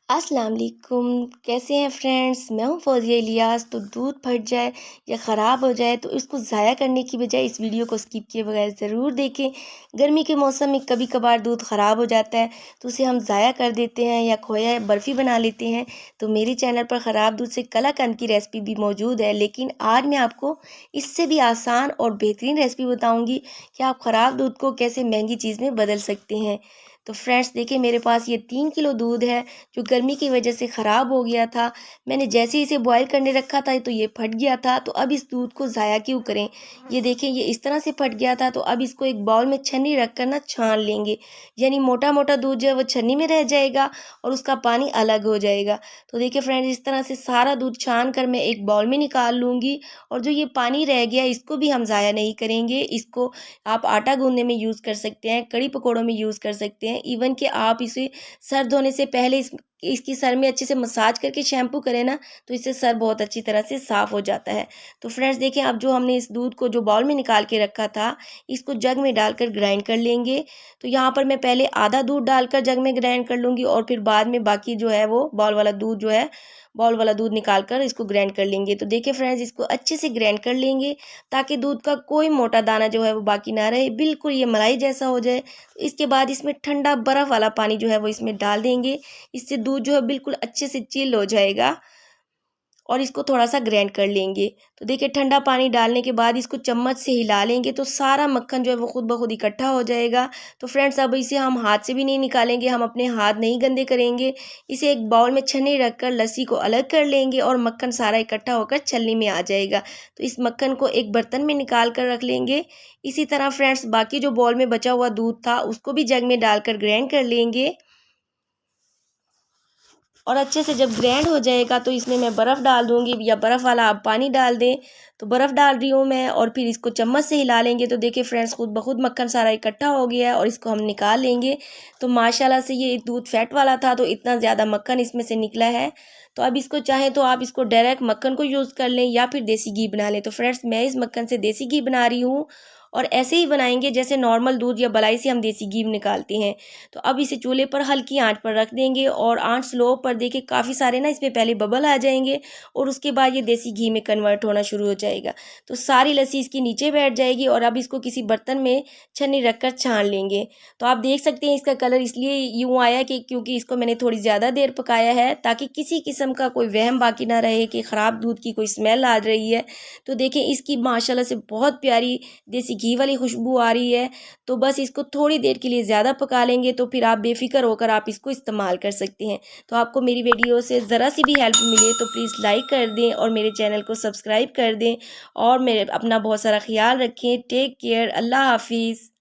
अस्सलाम वालेकुम। कैसे हैं फ्रेंड्स? मैं हूं फ़ौज़िया इलियास। तो दूध फट जाए या ख़राब हो जाए तो इसको ज़ाया करने की बजाय इस वीडियो को स्किप किए बगैर ज़रूर देखें। गर्मी के मौसम में कभी कभार दूध ख़राब हो जाता है तो उसे हम ज़ाया कर देते हैं या खोया या बर्फ़ी बना लेते हैं। तो मेरे चैनल पर ख़राब दूध से कलाकंद की रेसिपी भी मौजूद है, लेकिन आज मैं आपको इससे भी आसान और बेहतरीन रेसिपी बताऊँगी कि आप ख़राब दूध को कैसे महंगी चीज़ में बदल सकते हैं। तो फ्रेंड्स देखिए, मेरे पास ये 3 किलो दूध है जो गर्मी की वजह से ख़राब हो गया था। मैंने जैसे ही इसे बॉयल करने रखा था तो ये फट गया था। तो अब इस दूध को ज़ाया क्यों करें। ये देखें, ये इस तरह से फट गया था। तो अब इसको एक बाउल में छन्नी रख कर ना छान लेंगे, यानी मोटा मोटा दूध जो है वो छन्नी में रह जाएगा और उसका पानी अलग हो जाएगा। तो देखिए फ्रेंड्स, इस तरह से सारा दूध छान कर मैं एक बाउल में निकाल लूँगी। और जो ये पानी रह गया इसको भी हम ज़ाया नहीं करेंगे। इसको आप आटा गूँधने में यूज़ कर सकते हैं, कड़ी पकौड़ों में यूज़ कर सकते हैं। इवन कि आप इसे सर धोने से पहले इसकी सर में अच्छे से मसाज करके शैम्पू करें ना, तो इससे सर बहुत अच्छी तरह से साफ़ हो जाता है। तो फ्रेंड्स देखिए, अब जो हमने इस दूध को जो बाउल में निकाल के रखा था, इसको जग में डालकर ग्राइंड कर लेंगे। तो यहाँ पर मैं पहले आधा दूध डालकर जग में ग्राइंड कर लूँगी और फिर बाद में बाकी जो है वो बाउल वाला दूध निकाल कर इसको ग्राइंड कर लेंगे। तो देखिए फ्रेंड्स, इसको अच्छे से ग्राइंड कर लेंगे ताकि दूध का कोई मोटा दाना जो है वो बाकी ना रहे, बिल्कुल ये मलाई जैसा हो जाए। इसके बाद इसमें ठंडा बर्फ़ वाला पानी जो है वो इसमें डाल देंगे। इससे दूध जो है बिल्कुल अच्छे से चिल हो जाएगा और इसको थोड़ा-सा ग्राइंड कर लेंगे। तो देखिए, ठंडा पानी डालने के बाद इसको चम्मच से हिला लेंगे तो सारा मक्खन जो है वो खुद ब खुद इकट्ठा हो जाएगा। तो फ्रेंड्स, अब इसे हम हाथ से भी नहीं निकालेंगे, हम अपने हाथ नहीं गंदे करेंगे। इसे एक बाउल में छन्नी रखकर लस्सी को अलग कर लेंगे और मक्खन सारा इकट्ठा होकर छलनी में आ जाएगा। तो इस मक्खन को एक बर्तन में निकाल कर रख लेंगे। इसी तरह फ्रेंड्स, बाकी जो बाउल में बचा हुआ दूध था उसको भी जग में डालकर ग्राइंड कर लेंगे। और अच्छे से जब ग्राइंड हो जाएगा तो इसमें मैं बर्फ़ डाल दूँगी, या बर्फ़ वाला आप पानी डाल दें। तो बर्फ़ डाल रही हूँ मैं और फिर इसको चम्मच से हिला लेंगे। तो देखिए फ्रेंड्स, खुद ब खुद मक्खन सारा इकट्ठा हो गया है और इसको हम निकाल लेंगे। तो माशाल्लाह से ये दूध फैट वाला था तो इतना ज़्यादा मक्खन इसमें से निकला है। तो अब इसको चाहें तो आप इसको डायरेक्ट मक्खन को यूज़ कर लें या फिर देसी घी बना लें। तो फ्रेंड्स, मैं इस मक्खन से देसी घी बना रही हूँ और ऐसे ही बनाएंगे जैसे नॉर्मल दूध या मलाई से हम देसी घी निकालते हैं। तो अब इसे चूल्हे पर हल्की आंच पर रख देंगे और आंच स्लो पर देखिए, काफ़ी सारे ना इसमें पहले बबल आ जाएंगे और उसके बाद ये देसी घी में कन्वर्ट होना शुरू हो जाएगा। तो सारी लस्सी इसकी नीचे बैठ जाएगी और अब इसको किसी बर्तन में छन्नी रखकर छान लेंगे। तो आप देख सकते हैं इसका कलर इसलिए यूँ आया कि क्योंकि इसको मैंने थोड़ी ज़्यादा देर पकाया है, ताकि किसी किस्म का कोई वहम बाकी ना रहे कि ख़राब दूध की कोई स्मेल आ रही है। तो देखिए, इसकी माशाल्लाह से बहुत प्यारी देसी घी वाली खुशबू आ रही है। तो बस इसको थोड़ी देर के लिए ज़्यादा पका लेंगे तो फिर आप बेफ़िक्र होकर आप इसको इस्तेमाल कर सकते हैं। तो आपको मेरी वीडियो से ज़रा सी भी हेल्प मिले तो प्लीज़ लाइक कर दें और मेरे चैनल को सब्सक्राइब कर दें और मेरे अपना बहुत सारा ख़्याल रखें। Take care. अल्लाह हाफ़िज़।